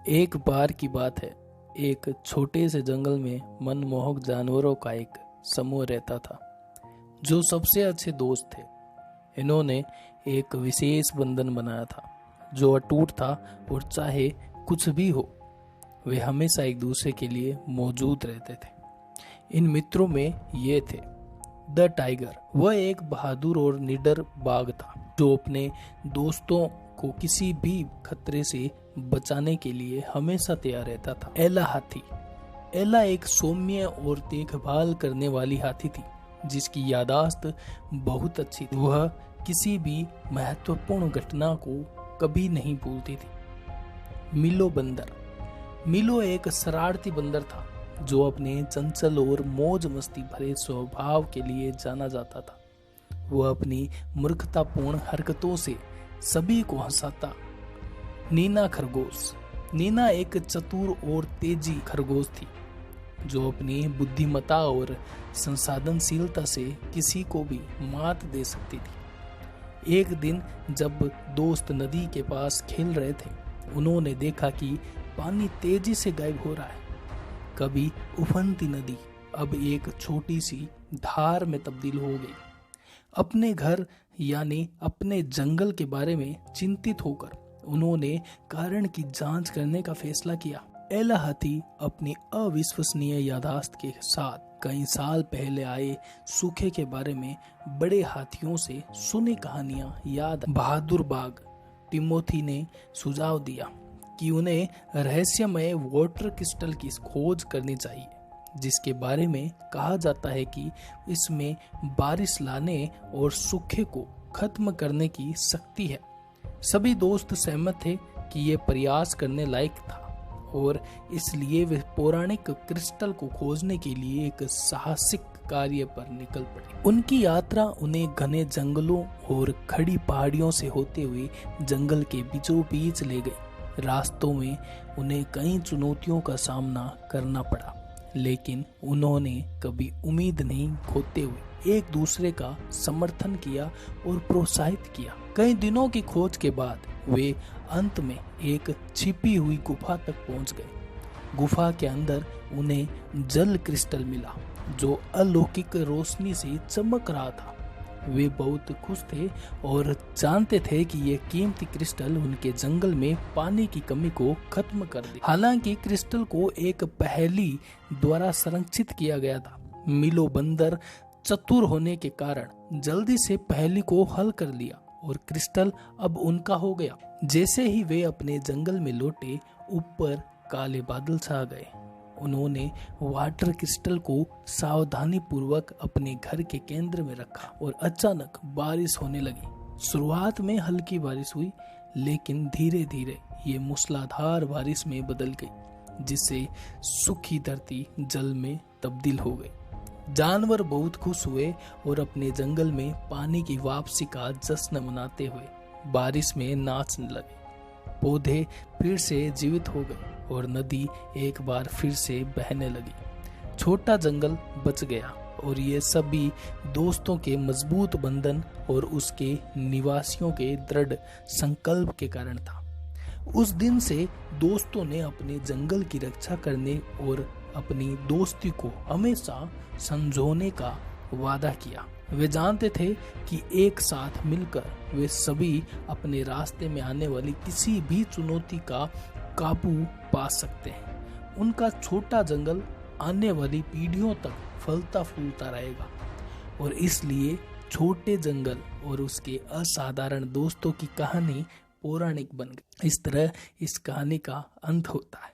एक बार की बात है, एक छोटे से जंगल में मनमोहक जानवरों का एक समूह रहता था जो सबसे अच्छे दोस्त थे। इन्होंने एक विशेष बंधन बनाया था जो अटूट था और चाहे कुछ भी हो वे हमेशा एक दूसरे के लिए मौजूद रहते थे। इन मित्रों में ये थे द टाइगर। वह एक बहादुर और निडर बाघ था जो अपने दोस्तों को किसी भी खतरे से बचाने के लिए हमेशा तैयार रहता था। एला हाथी। एला एक सौम्य और देखभाल करने वाली हाथी थी जिसकी याददाश्त बहुत अच्छी थी। वह किसी भी महत्वपूर्ण घटना को कभी नहीं भूलती थी। मिलो बंदर। मिलो एक शरारती बंदर था जो अपने चंचल और मौज मस्ती भरे स्वभाव के लिए जाना जाता था। वह अपनी मूर्खतापूर्ण हरकतों से सभी को हंसाता। नीना खरगोश। नीना एक चतुर और तेजी खरगोश थी जो अपनी बुद्धिमत्ता और संसाधनशीलता से किसी को भी मात दे सकती थी। एक दिन जब दोस्त नदी के पास खेल रहे थे, उन्होंने देखा कि पानी तेजी से गायब हो रहा है। कभी उफनती नदी अब एक छोटी सी धार में तब्दील हो गई। अपने घर यानी अपने जंगल के बारे में चिंतित होकर उन्होंने कारण की जांच करने का फैसला किया। एला हाथी अपनी अविश्वसनीय याददाश्त के साथ कई साल पहले आए सूखे के बारे में बड़े हाथियों से सुनी कहानियां याद। बहादुर बाघ टिमोथी ने सुझाव दिया कि उन्हें रहस्यमय वाटर क्रिस्टल की खोज करनी चाहिए जिसके बारे में कहा जाता है कि इसमें बारिश लाने और सूखे को खत्म करने की शक्ति है। सभी दोस्त सहमत थे कि यह प्रयास करने लायक था और इसलिए वे पौराणिक क्रिस्टल को खोजने के लिए एक साहसिक कार्य पर निकल पड़े। उनकी यात्रा उन्हें घने जंगलों और खड़ी पहाड़ियों से होते हुए जंगल के बीचों बीच ले गई। रास्तों में उन्हें कई चुनौतियों का सामना करना पड़ा, लेकिन उन्होंने कभी उम्मीद नहीं खोते हुए एक दूसरे का समर्थन किया और प्रोत्साहित किया। कई दिनों की खोज के बाद वे अंत में एक छिपी हुई गुफा तक पहुंच गए। गुफा के अंदर उन्हें जल क्रिस्टल मिला जो अलौकिक रोशनी से चमक रहा था। वे बहुत खुश थे और जानते थे कि ये कीमती क्रिस्टल उनके जंगल में पानी की कमी को खत्म कर दे। हालांकि क्रिस्टल को एक पहेली द्वारा संरक्षित किया गया था। मिलो बंदर चतुर होने के कारण जल्दी से पहेली को हल कर लिया और क्रिस्टल अब उनका हो गया। जैसे ही वे अपने जंगल में लौटे, ऊपर काले बादल छा गए। उन्होंने वाटर क्रिस्टल को सावधानी पूर्वक अपने घर के केंद्र में रखा और अचानक बारिश होने लगी। शुरुआत में हल्की बारिश हुई, लेकिन धीरे धीरे ये मूसलाधार बारिश में बदल गई जिससे सूखी धरती जल में तब्दील हो गई। जानवर बहुत खुश हुए और अपने जंगल में पानी की वापसी का जश्न मनाते हुए बारिश में नाचने लगे। पौधे फिर से जीवित हो गए और नदी एक बार फिर से बहने लगी। छोटा जंगल बच गया और ये सभी दोस्तों के मजबूत बंधन और उसके निवासियों के दृढ़ संकल्प के कारण था। उस दिन से दोस्तों ने अपने जंगल की रक्षा करने और अपनी दोस्ती को हमेशा संजोने का वादा किया। वे जानते थे कि एक साथ मिलकर वे सभी अपने रास्ते में आने वाली किसी भी चुनौती का काबू पा सकते हैं। उनका छोटा जंगल आने वाली पीढ़ियों तक फलता फूलता रहेगा और इसलिए छोटे जंगल और उसके असाधारण दोस्तों की कहानी पौराणिक बन गई। इस तरह इस कहानी का अंत होता है।